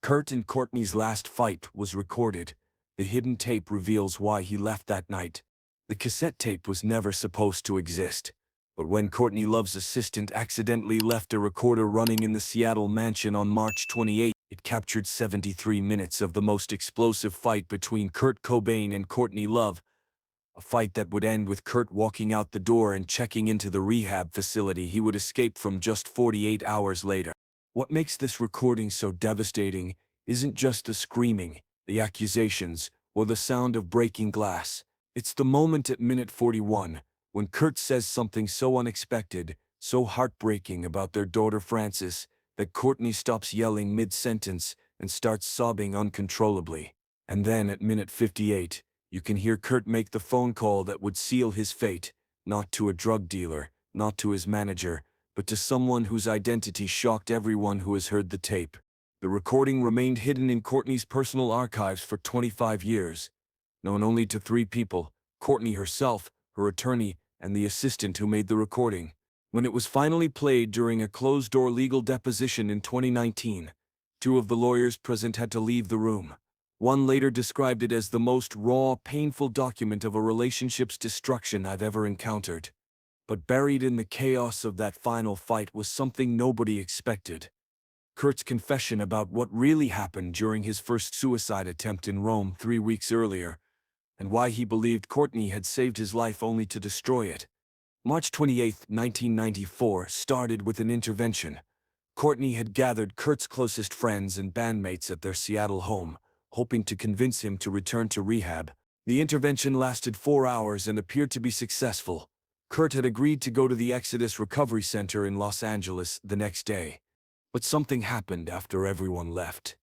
Kurt and Courtney's last fight was recorded. The hidden tape reveals why he left that night. The cassette tape was never supposed to exist. But when Courtney Love's assistant accidentally left a recorder running in the Seattle mansion on March 28, it captured 73 minutes of the most explosive fight between Kurt Cobain and Courtney Love. A fight that would end with Kurt walking out the door and checking into the rehab facility he would escape from just 48 hours later. What makes this recording so devastating isn't just the screaming, the accusations, or the sound of breaking glass. It's the moment at minute 41, when Kurt says something so unexpected, so heartbreaking about their daughter Frances, that Courtney stops yelling mid-sentence and starts sobbing uncontrollably. And then at minute 58, you can hear Kurt make the phone call that would seal his fate, not to a drug dealer, not to his manager, but to someone whose identity shocked everyone who has heard the tape. The recording remained hidden in Courtney's personal archives for 25 years, known only to 3 people: Courtney herself, her attorney, and the assistant who made the recording. When it was finally played during a closed-door legal deposition in 2019, 2 of the lawyers present had to leave the room. One later described it as the most raw, painful document of a relationship's destruction I've ever encountered. But buried in the chaos of that final fight was something nobody expected: Kurt's confession about what really happened during his first suicide attempt in Rome 3 weeks earlier, and why he believed Courtney had saved his life only to destroy it. March 28, 1994 started with an intervention. Courtney had gathered Kurt's closest friends and bandmates at their Seattle home, hoping to convince him to return to rehab. The intervention lasted 4 hours and appeared to be successful. Kurt had agreed to go to the Exodus Recovery Center in Los Angeles the next day. But something happened after everyone left.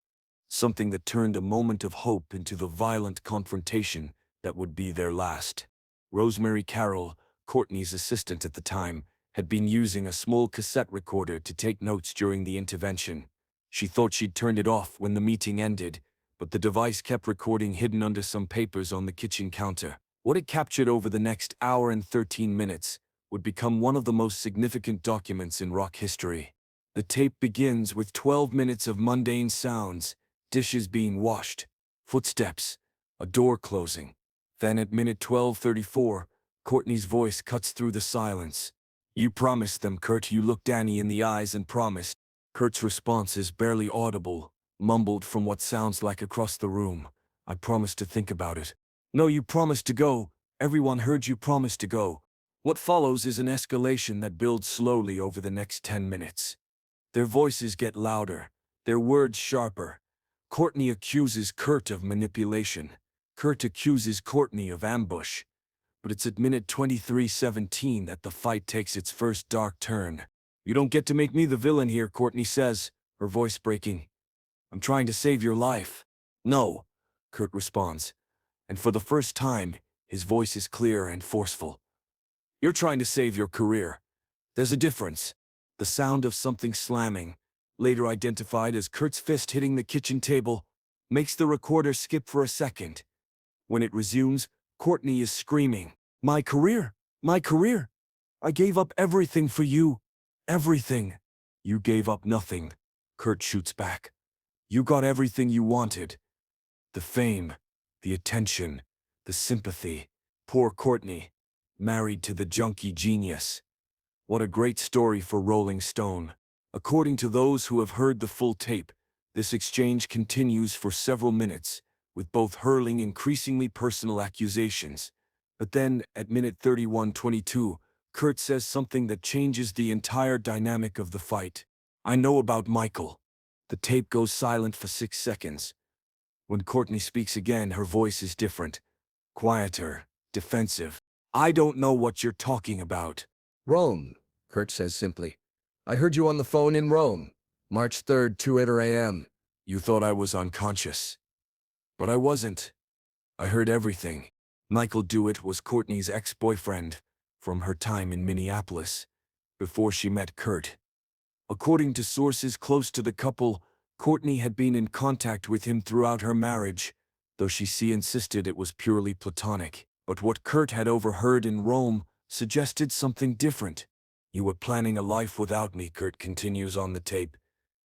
Something that turned a moment of hope into the violent confrontation that would be their last. Rosemary Carroll, Courtney's assistant at the time, had been using a small cassette recorder to take notes during the intervention. She thought she'd turned it off when the meeting ended, but the device kept recording hidden under some papers on the kitchen counter. What it captured over the next hour and 13 minutes would become one of the most significant documents in rock history. The tape begins with 12 minutes of mundane sounds: dishes being washed, footsteps, a door closing. Then at minute 12:34, Courtney's voice cuts through the silence. "You promised them, Kurt." You looked Danny in the eyes and promised. Kurt's response is barely audible, mumbled from what sounds like across the room. "I promised to think about it." "No, you promised to go." Everyone heard you promise to go. What follows is an escalation that builds slowly over the next 10 minutes. Their voices get louder, their words sharper. Courtney accuses Kurt of manipulation. Kurt accuses Courtney of ambush. But it's at minute 23:17 that the fight takes its first dark turn. "You don't get to make me the villain here," Courtney says, her voice breaking. "I'm trying to save your life." "No," Kurt responds. And for the first time, his voice is clear and forceful. "You're trying to save your career. There's a difference." The sound of something slamming, later identified as Kurt's fist hitting the kitchen table, makes the recorder skip for a second. When it resumes, Courtney is screaming, "My career! My career! I gave up everything for you. Everything." "You gave up nothing," Kurt shoots back. "You got everything you wanted. The fame, the attention, the sympathy. Poor Courtney, married to the junkie genius." What a great story for Rolling Stone. According to those who have heard the full tape, this exchange continues for several minutes, with both hurling increasingly personal accusations. But then, at minute 31:22, Kurt says something that changes the entire dynamic of the fight. "I know about Michael." The tape goes silent for 6 seconds. When Courtney speaks again, her voice is different, quieter, defensive. "I don't know what you're talking about." "Rome," Kurt says simply. "I heard you on the phone in Rome. March 3rd, 2:08 a.m. "You thought I was unconscious. But I wasn't. I heard everything." Michael Dewitt was Courtney's ex-boyfriend from her time in Minneapolis, before she met Kurt. According to sources close to the couple, Courtney had been in contact with him throughout her marriage, though she insisted it was purely platonic. But what Kurt had overheard in Rome suggested something different. "You were planning a life without me," Kurt continues on the tape,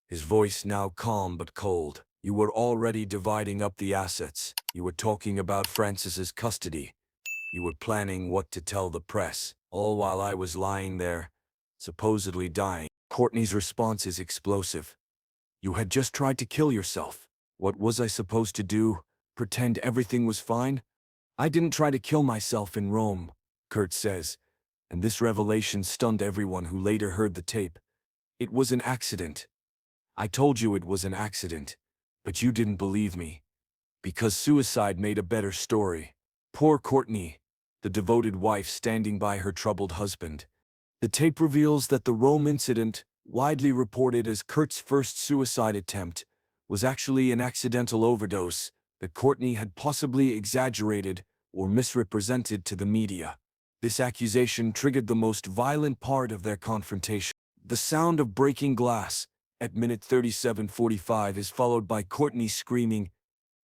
his voice now calm but cold. You were already dividing up the assets. You were talking about Francis's custody. You were planning what to tell the press, all while I was lying there, supposedly dying. Courtney's response is explosive. You had just tried to kill yourself. What was I supposed to do? Pretend everything was fine? I didn't try to kill myself in Rome, Kurt says, and this revelation stunned everyone who later heard the tape. It was an accident. I told you it was an accident, but you didn't believe me. Because suicide made a better story. Poor Courtney, the devoted wife standing by her troubled husband. The tape reveals that the Rome incident, widely reported as Kurt's first suicide attempt, was actually an accidental overdose that Courtney had possibly exaggerated or misrepresented to the media. This accusation triggered the most violent part of their confrontation. The sound of breaking glass at minute 37:45 is followed by Courtney screaming,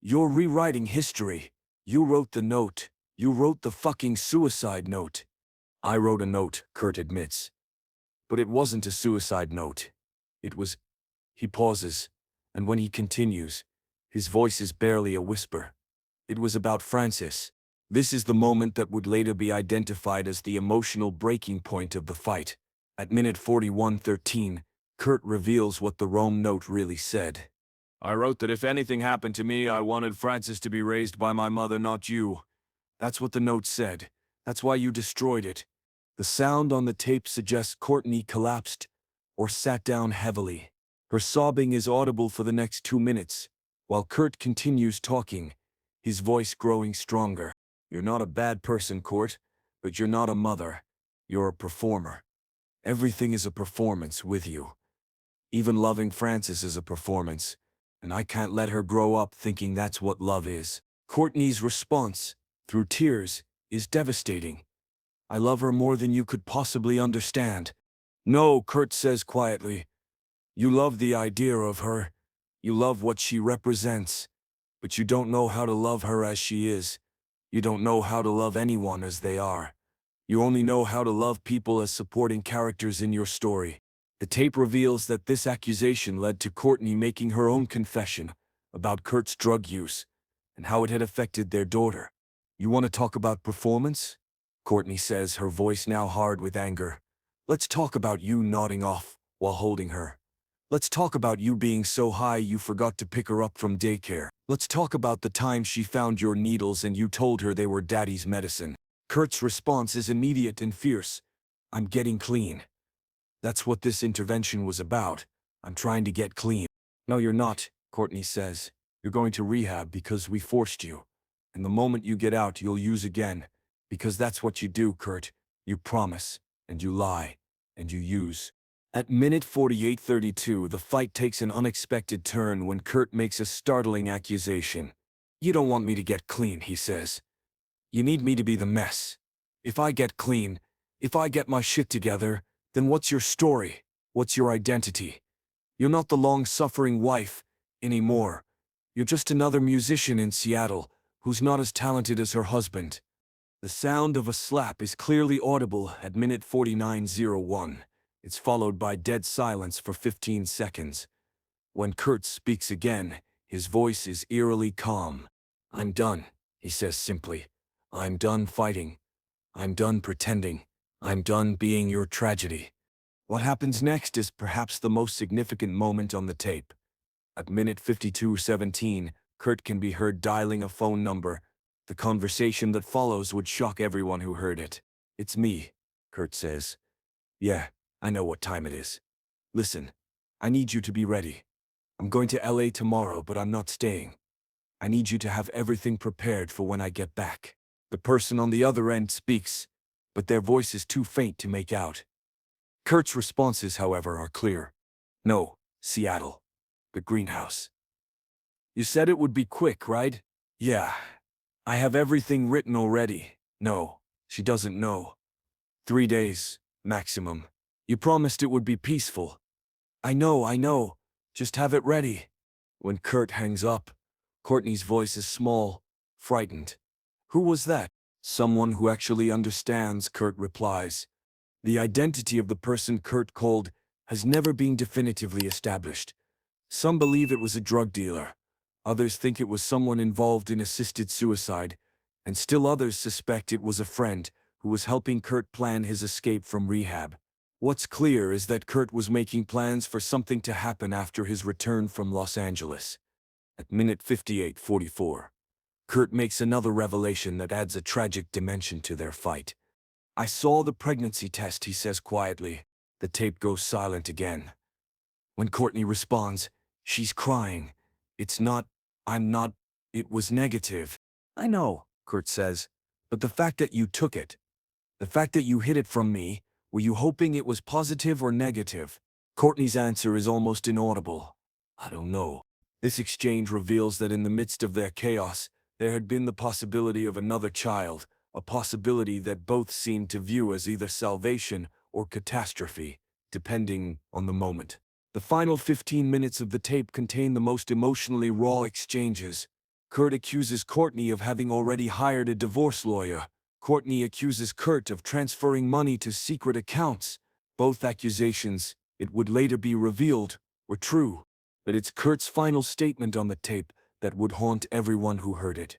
"You're rewriting history. You wrote the note. You wrote the fucking suicide note." I wrote a note, Kurt admits. But it wasn't a suicide note. It was... He pauses, and when he continues, his voice is barely a whisper. It was about Francis. This is the moment that would later be identified as the emotional breaking point of the fight. At minute 41:13, Kurt reveals what the Rome note really said. I wrote that if anything happened to me, I wanted Francis to be raised by my mother, not you. That's what the note said. That's why you destroyed it. The sound on the tape suggests Courtney collapsed or sat down heavily. Her sobbing is audible for the next 2 minutes, while Kurt continues talking, his voice growing stronger. You're not a bad person, Court, but you're not a mother. You're a performer. Everything is a performance with you. Even loving Francis is a performance, and I can't let her grow up thinking that's what love is. Courtney's response, through tears, is devastating. I love her more than you could possibly understand. No, Kurt says quietly. You love the idea of her. You love what she represents. But you don't know how to love her as she is. You don't know how to love anyone as they are. You only know how to love people as supporting characters in your story. The tape reveals that this accusation led to Courtney making her own confession about Kurt's drug use and how it had affected their daughter. You want to talk about performance? Courtney says, her voice now hard with anger. Let's talk about you nodding off while holding her. Let's talk about you being so high you forgot to pick her up from daycare. Let's talk about the time she found your needles and you told her they were daddy's medicine. Kurt's response is immediate and fierce. I'm getting clean. That's what this intervention was about. I'm trying to get clean. No, you're not, Courtney says. You're going to rehab because we forced you. And the moment you get out, you'll use again. Because that's what you do, Kurt. You promise, and you lie, and you use. At minute 48:32, the fight takes an unexpected turn when Kurt makes a startling accusation. You don't want me to get clean, he says. You need me to be the mess. If I get clean, if I get my shit together, then what's your story? What's your identity? You're not the long-suffering wife anymore. You're just another musician in Seattle who's not as talented as her husband. The sound of a slap is clearly audible at minute 49:01. It's followed by dead silence for 15 seconds. When Kurt speaks again, his voice is eerily calm. I'm done, he says simply. I'm done fighting. I'm done pretending. I'm done being your tragedy. What happens next is perhaps the most significant moment on the tape. At minute 52:17, Kurt can be heard dialing a phone number. The conversation that follows would shock everyone who heard it. It's me, Kurt says. Yeah, I know what time it is. Listen, I need you to be ready. I'm going to LA tomorrow, but I'm not staying. I need you to have everything prepared for when I get back. The person on the other end speaks, but their voice is too faint to make out. Kurt's responses, however, are clear. No, Seattle. The greenhouse. You said it would be quick, right? Yeah. I have everything written already. No, she doesn't know. 3 days, maximum. You promised it would be peaceful. I know. Just have it ready. When Kurt hangs up, Courtney's voice is small, frightened. Who was that? Someone who actually understands, Kurt replies. The identity of the person Kurt called has never been definitively established. Some believe it was a drug dealer. Others think it was someone involved in assisted suicide, and still others suspect it was a friend who was helping Kurt plan his escape from rehab. What's clear is that Kurt was making plans for something to happen after his return from Los Angeles. At minute 58:44, Kurt makes another revelation that adds a tragic dimension to their fight. "I saw the pregnancy test," he says quietly. The tape goes silent again. When Courtney responds, "She's crying. It's not, I'm not, it was negative." "I know," Kurt says, "but the fact that you took it, the fact that you hid it from me, were you hoping it was positive or negative?" Courtney's answer is almost inaudible. "I don't know." This exchange reveals that in the midst of their chaos, there had been the possibility of another child, a possibility that both seemed to view as either salvation or catastrophe, depending on the moment. The final 15 minutes of the tape contain the most emotionally raw exchanges. Kurt accuses Courtney of having already hired a divorce lawyer. Courtney accuses Kurt of transferring money to secret accounts. Both accusations, it would later be revealed, were true. But it's Kurt's final statement on the tape that would haunt everyone who heard it.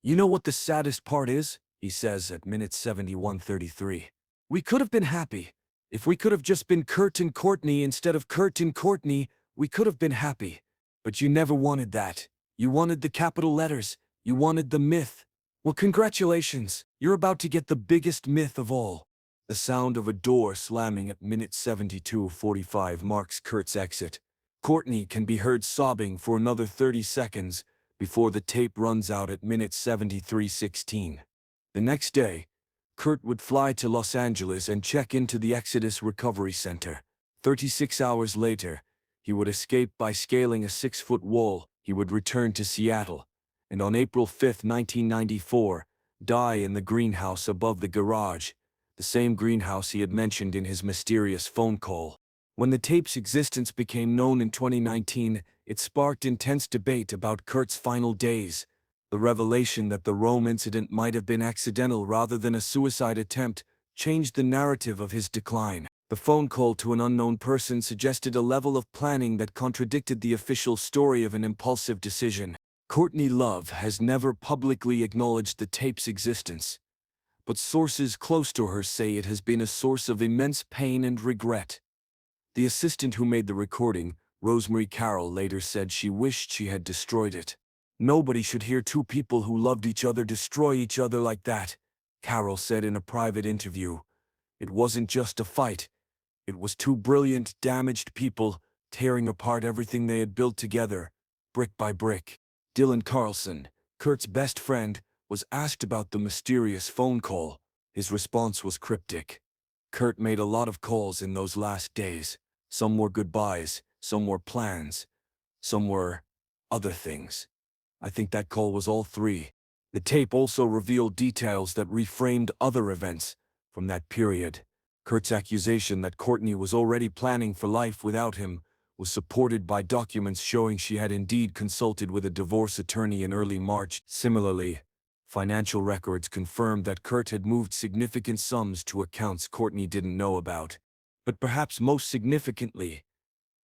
"You know what the saddest part is?" he says at minute 71:33. "We could have been happy. If we could have just been Kurt and Courtney instead of Kurt and Courtney, we could have been happy. But you never wanted that. You wanted the capital letters. You wanted the myth. Well, congratulations. You're about to get the biggest myth of all." The sound of a door slamming at minute 72:45 marks Kurt's exit. Courtney can be heard sobbing for another 30 seconds before the tape runs out at minute 73:16. The next day, Kurt would fly to Los Angeles and check into the Exodus Recovery Center. 36 hours later, he would escape by scaling a 6-foot wall. He would return to Seattle, and on April 5, 1994, die in the greenhouse above the garage, the same greenhouse he had mentioned in his mysterious phone call. When the tape's existence became known in 2019, it sparked intense debate about Kurt's final days. The revelation that the Rome incident might have been accidental rather than a suicide attempt changed the narrative of his decline. The phone call to an unknown person suggested a level of planning that contradicted the official story of an impulsive decision. Courtney Love has never publicly acknowledged the tape's existence, but sources close to her say it has been a source of immense pain and regret. The assistant who made the recording, Rosemary Carroll, later said she wished she had destroyed it. "Nobody should hear two people who loved each other destroy each other like that," Carroll said in a private interview. "It wasn't just a fight. It was two brilliant, damaged people tearing apart everything they had built together, brick by brick." Dylan Carlson, Kurt's best friend, was asked about the mysterious phone call. His response was cryptic. "Kurt made a lot of calls in those last days. Some were goodbyes, some were plans, some were other things. I think that call was all three." The tape also revealed details that reframed other events from that period. Kurt's accusation that Courtney was already planning for life without him was supported by documents showing she had indeed consulted with a divorce attorney in early March. Similarly, financial records confirmed that Kurt had moved significant sums to accounts Courtney didn't know about. But perhaps most significantly,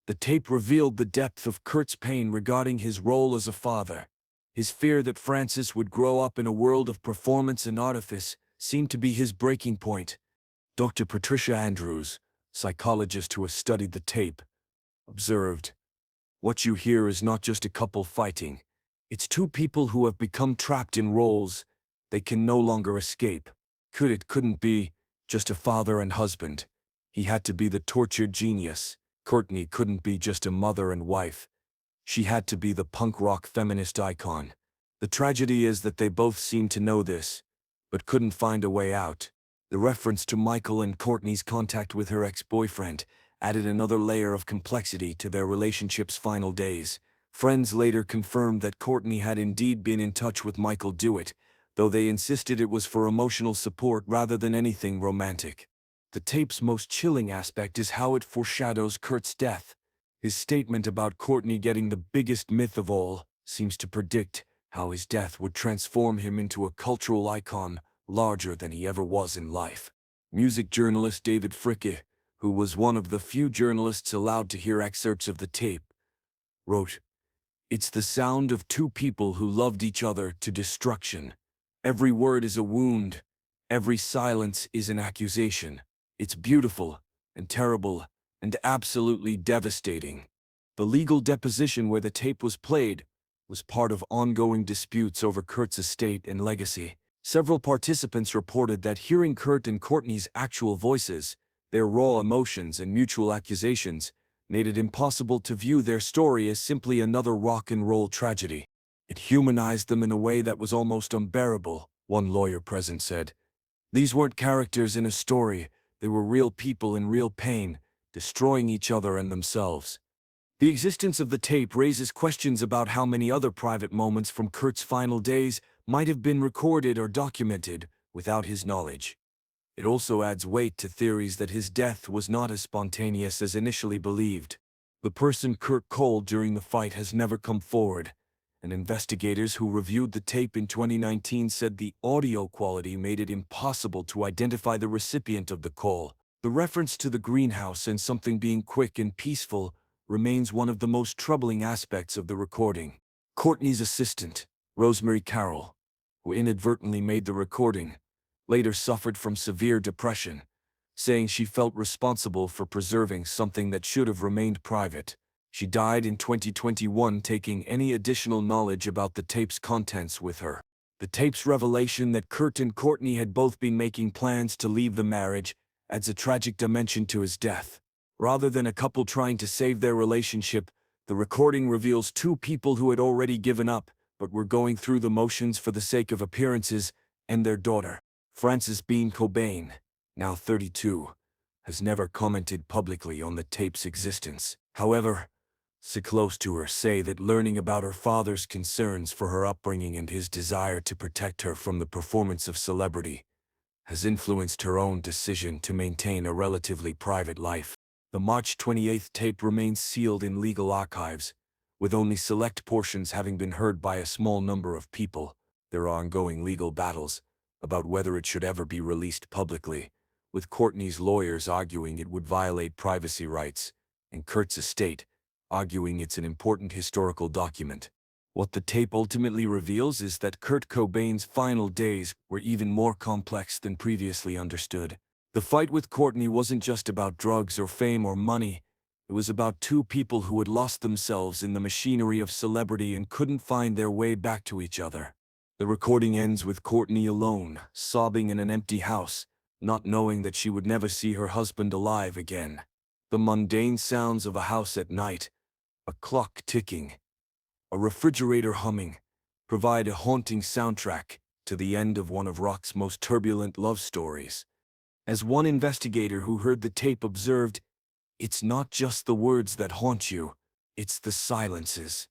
the tape revealed the depth of Kurt's pain regarding his role as a father. His fear that Francis would grow up in a world of performance and artifice seemed to be his breaking point. Dr. Patricia Andrews, psychologist who has studied the tape, observed, "What you hear is not just a couple fighting. It's two people who have become trapped in roles they can no longer escape. It couldn't be just a father and husband. He had to be the tortured genius. Courtney couldn't be just a mother and wife. She had to be the punk rock feminist icon." The tragedy is that they both seemed to know this, but couldn't find a way out. The reference to Michael and Courtney's contact with her ex-boyfriend added another layer of complexity to their relationship's final days. Friends later confirmed that Courtney had indeed been in touch with Michael Dewitt, though they insisted it was for emotional support rather than anything romantic. The tape's most chilling aspect is how it foreshadows Kurt's death. His statement about Courtney getting the biggest myth of all seems to predict how his death would transform him into a cultural icon larger than he ever was in life. Music journalist David Fricke, who was one of the few journalists allowed to hear excerpts of the tape, wrote, It's the sound of two people who loved each other to destruction. Every word is a wound. Every silence is an accusation. It's beautiful and terrible and absolutely devastating. The legal deposition where the tape was played was part of ongoing disputes over Kurt's estate and legacy. Several participants reported that hearing Kurt and Courtney's actual voices, their raw emotions and mutual accusations, made it impossible to view their story as simply another rock and roll tragedy. It humanized them in a way that was almost unbearable, one lawyer present said. These weren't characters in a story, they were real people in real pain, destroying each other and themselves. The existence of the tape raises questions about how many other private moments from Kurt's final days might have been recorded or documented without his knowledge. It also adds weight to theories that his death was not as spontaneous as initially believed. The person Kurt called during the fight has never come forward, and investigators who reviewed the tape in 2019 said the audio quality made it impossible to identify the recipient of the call. The reference to the greenhouse and something being quick and peaceful remains one of the most troubling aspects of the recording. Courtney's assistant, Rosemary Carroll, who inadvertently made the recording, later suffered from severe depression, saying she felt responsible for preserving something that should have remained private. She died in 2021, taking any additional knowledge about the tape's contents with her. The tape's revelation that Kurt and Courtney had both been making plans to leave the marriage adds a tragic dimension to his death. Rather than a couple trying to save their relationship, the recording reveals two people who had already given up, but were going through the motions for the sake of appearances, and their daughter. Frances Bean Cobain, now 32, has never commented publicly on the tape's existence. However, those close to her say that learning about her father's concerns for her upbringing and his desire to protect her from the performance of celebrity has influenced her own decision to maintain a relatively private life. The March 28 tape remains sealed in legal archives, with only select portions having been heard by a small number of people. There are ongoing legal battles about whether it should ever be released publicly, with Courtney's lawyers arguing it would violate privacy rights, and Kurt's estate arguing it's an important historical document. What the tape ultimately reveals is that Kurt Cobain's final days were even more complex than previously understood. The fight with Courtney wasn't just about drugs or fame or money. It was about two people who had lost themselves in the machinery of celebrity and couldn't find their way back to each other. The recording ends with Courtney alone, sobbing in an empty house, not knowing that she would never see her husband alive again. The mundane sounds of a house at night, a clock ticking, a refrigerator humming, provide a haunting soundtrack to the end of one of rock's most turbulent love stories. As one investigator who heard the tape observed, it's not just the words that haunt you, it's the silences.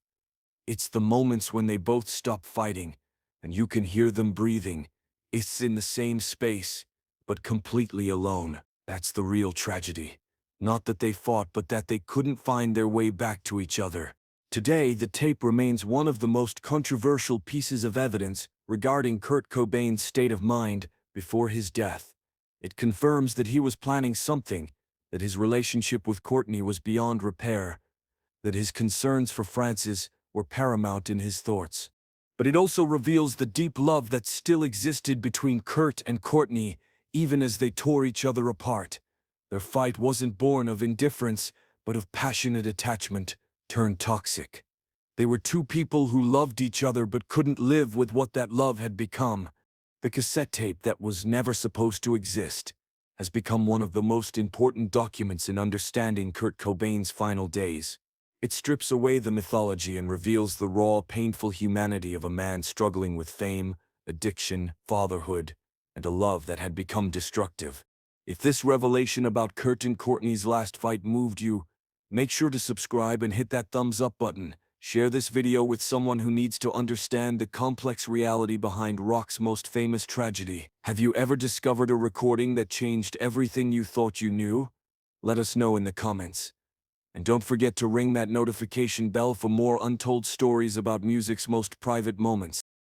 It's the moments when they both stop fighting, and you can hear them breathing. It's in the same space, but completely alone. That's the real tragedy. Not that they fought, but that they couldn't find their way back to each other. Today, the tape remains one of the most controversial pieces of evidence regarding Kurt Cobain's state of mind before his death. It confirms that he was planning something, that his relationship with Courtney was beyond repair, that his concerns for Frances were paramount in his thoughts. But it also reveals the deep love that still existed between Kurt and Courtney, even as they tore each other apart. Their fight wasn't born of indifference, but of passionate attachment turned toxic. They were two people who loved each other but couldn't live with what that love had become. The cassette tape that was never supposed to exist has become one of the most important documents in understanding Kurt Cobain's final days. It strips away the mythology and reveals the raw, painful humanity of a man struggling with fame, addiction, fatherhood, and a love that had become destructive. If this revelation about Kurt and Courtney's last fight moved you, make sure to subscribe and hit that thumbs up button. Share this video with someone who needs to understand the complex reality behind rock's most famous tragedy. Have you ever discovered a recording that changed everything you thought you knew? Let us know in the comments. And don't forget to ring that notification bell for more untold stories about music's most private moments.